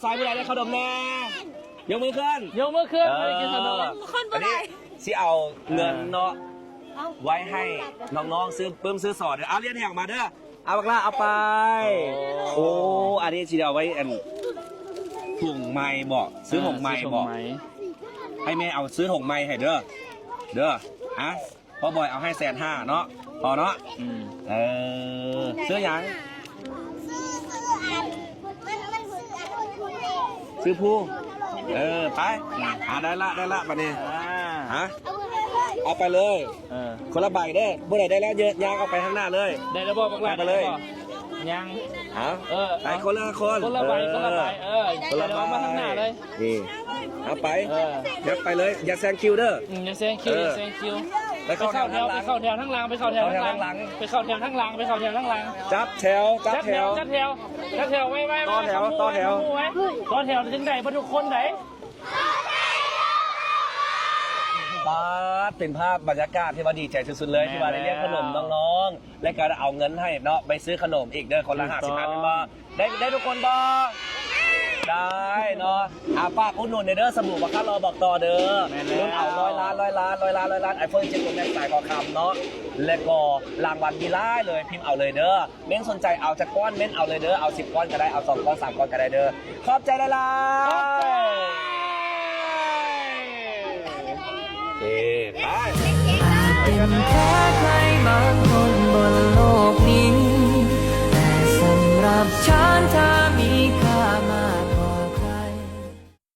สายผู้ใดได้ขนมแน่ยกมือขึ้น ยกมือขึ้นเลยกินขนม อันนี้สิเอาเงินเนาะไว้ให้น้องๆซื้อปื้มซื้อสอดเดี๋ยวเอาเรียนแห่งมาเด้อเอาบักล่าเอาไปโอ้อันนี้สิเอาไว้ถุงไม้บอกซื้อถุงไม้บอกให้แม่เอาซื้อถุงไม้ให้เด้ออะพ่อบอยเอาให้150,000เนาะพอเนาะซื้อยังซื้อผู้ไปได้ละบัดนี้ฮะเอาไปเลยคนละใบได้เมื่อไหร่ได้แล้วเยอะยางเอาไปข้างหน้าเลยได้แล้วบอกไปเลยยังไปคนละใบคนละใบเอามาข้างหน้าเลยนี่เอาไปยัดไปเลยอย่าแซงคิวเด้ออย่าแซงคิวไปเข้าแถวทั้งหลังจับแถวไว้ต่อแถวถึงไหนทุกคนไหนเป็นภาพบรรยากาศที่ว่าดีใจสุดๆเลยที่ว่าได้เลี้ยงขนมน้องๆและการเอาเงินให้เนาะไปซื้อขนมอีกเด้อคนละ50 บาทบ่ได้ทุกคนบ่ได้เนาะฝากอุดหนุนเด้อสบู่บักค่ารอบอกต่อเด้อรุ่นเอา100 ล้านiPhone 7 Pro Max สายคอคำเนาะและก็รางวัลมีหลายเลยพิมพ์เอาเลยเด้อเม้นสนใจเอาจากก้อนเม้นเอาเลยเด้อเอา10 ก้อนก็ได้เอา2 ก้อน3 ก้อนก็ได้เด้อขอบใจหลายๆไปเป็นแค่ใครบางคน